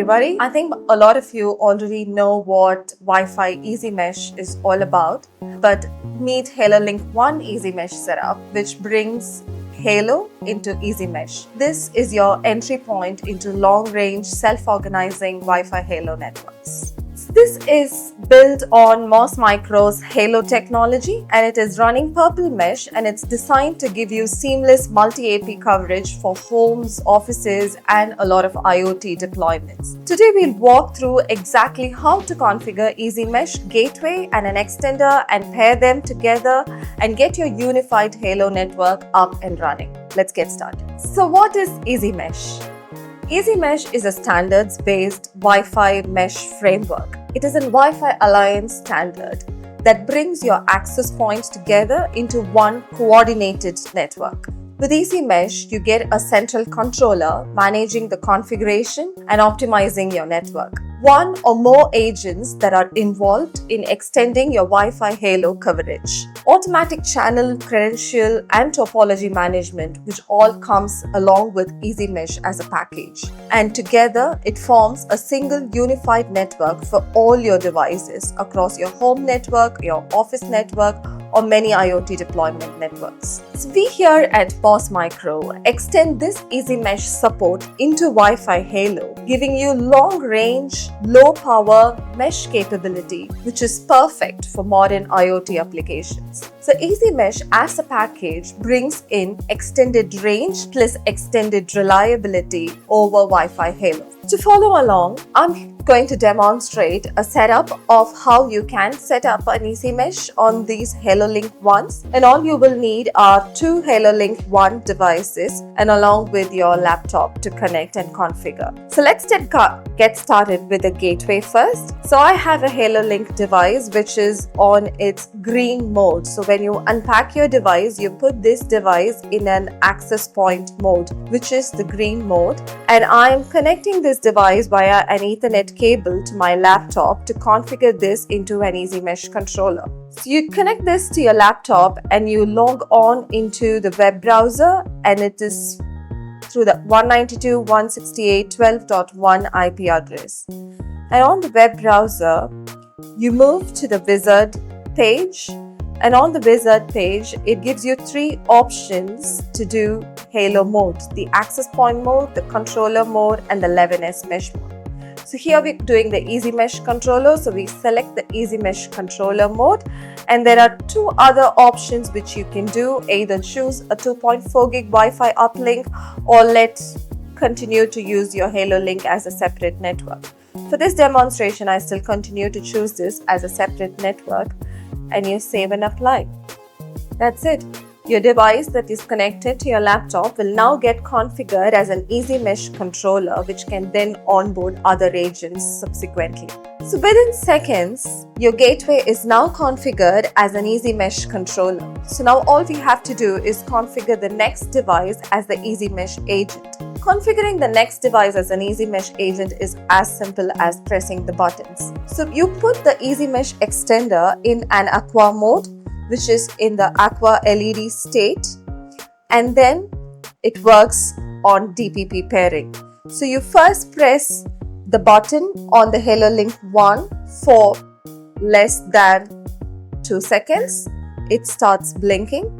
everybody. I think a lot of you already know what Wi-Fi EasyMesh is all about, but meet HaLowLink1 EasyMesh setup, which brings Halo into EasyMesh. This is your entry point into long-range self-organizing Wi-Fi Halo networks. This is built on Morse Micro's Halo technology, and it is running Purple Mesh, and it's designed to give you seamless multi-AP coverage for homes, offices, and a lot of IoT deployments. Today we'll walk through exactly how to configure EasyMesh Gateway and an extender and pair them together and get your unified Halo network up and running. Let's get started. So what is EasyMesh? EasyMesh is a standards-based Wi-Fi mesh framework. It is a Wi-Fi Alliance standard that brings your access points together into one coordinated network. With EasyMesh, you get a central controller managing the configuration and optimizing your network. One or more agents that are involved in extending your Wi-Fi Halo coverage. Automatic channel, credential, and topology management, which all comes along with EasyMesh as a package. And together, it forms a single unified network for all your devices across your home network, your office network, or many IoT deployment networks. So we here at Morse Micro extend this EasyMesh support into Wi-Fi Halo, giving you long-range, low-power mesh capability, which is perfect for modern IoT applications. So EasyMesh as a package brings in extended range plus extended reliability over Wi-Fi Halo. To follow along, I'm going to demonstrate a setup of how you can set up an EasyMesh on these HaLowLink1s, and all you will need are two HaLowLink1 devices and along with your laptop to connect and configure. So let's get started with the gateway first. So I have a HaLowLink device which is on its green mode. So when you unpack your device, you put this device in an access point mode, which is the green mode, and I am connecting this device via an Ethernet cable to my laptop to configure this into an EasyMesh controller. So you connect this to your laptop and you log on into the web browser, and it is through the 192.168.12.1 IP address. And on the web browser, you move to the wizard page, and on the wizard page, it gives you three options to do Halo mode: the access point mode, the controller mode, and the 11S mesh mode. So here we're doing the EasyMesh controller. So we select the EasyMesh controller mode, and there are two other options which you can do. Either choose a 2.4 gig Wi-Fi uplink, or let's continue to use your HaLowLink as a separate network. For this demonstration, I still continue to choose this as a separate network, and you save and apply. That's it. Your device that is connected to your laptop will now get configured as an EasyMesh controller, which can then onboard other agents subsequently. So within seconds, your gateway is now configured as an EasyMesh controller. So now all we have to do is configure the next device as the EasyMesh agent. Configuring the next device as an EasyMesh agent is as simple as pressing the buttons. So you put the EasyMesh extender in an aqua mode, which is in the aqua LED state, and then it works on DPP pairing. So you first press the button on the HaLowLink1 for less than 2 seconds. It starts blinking,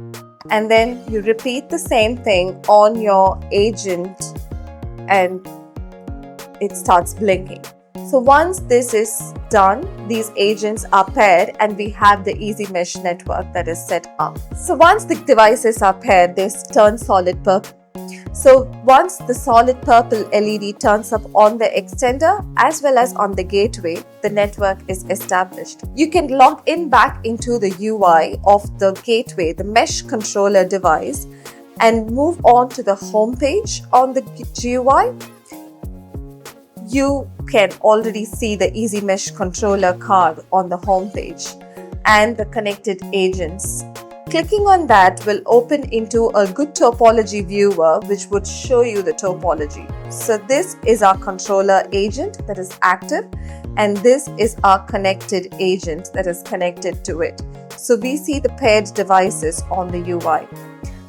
and then you repeat the same thing on your agent and it starts blinking. So once this is done, these agents are paired and we have the EasyMesh network that is set up. So once the devices are paired, they turn solid purple. So once the solid purple LED turns up on the extender as well as on the gateway, the network is established. You can log in back into the UI of the gateway, the mesh controller device, and move on to the home page on the GUI. You can already see the EasyMesh controller card on the home page and the connected agents. Clicking on that will open into a good topology viewer, which would show you the topology. So this is our controller agent that is active, and this is our connected agent that is connected to it. So we see the paired devices on the UI.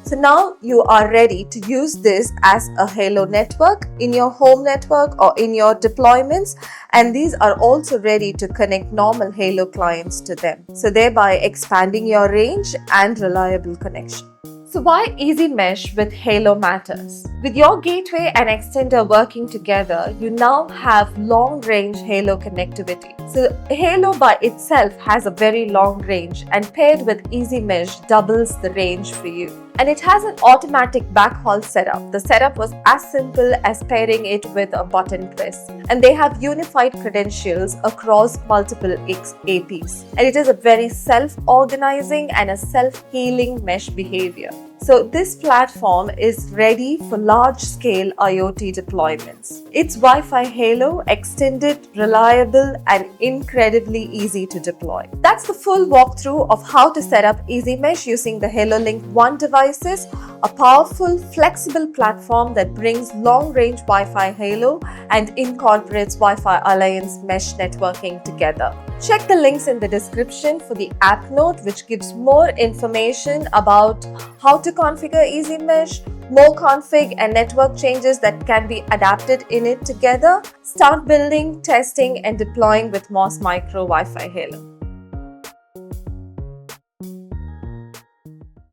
So now you are ready to use this as a HaLow network in your home network or in your deployments, and these are also ready to connect normal HaLow clients to them, so thereby expanding your range and reliable connection. So why EasyMesh with HaLow matters? With your gateway and extender working together, you now have long-range HaLow connectivity. So HaLow by itself has a very long range, and paired with EasyMesh doubles the range for you. And it has an automatic backhaul setup. The setup was as simple as pairing it with a button press. And they have unified credentials across multiple APs. And it is a very self-organizing and a self-healing mesh behavior. So this platform is ready for large-scale IoT deployments. It's Wi-Fi HaLow, extended, reliable, and incredibly easy to deploy. That's the full walkthrough of how to set up EasyMesh using the HaLowLink1 devices, a powerful, flexible platform that brings long-range Wi-Fi HaLow and incorporates Wi-Fi Alliance mesh networking together. Check the links in the description for the app note, which gives more information about how to configure EasyMesh, more config and network changes that can be adapted in it together. Start building, testing, and deploying with Morse Micro Wi-Fi HaLow.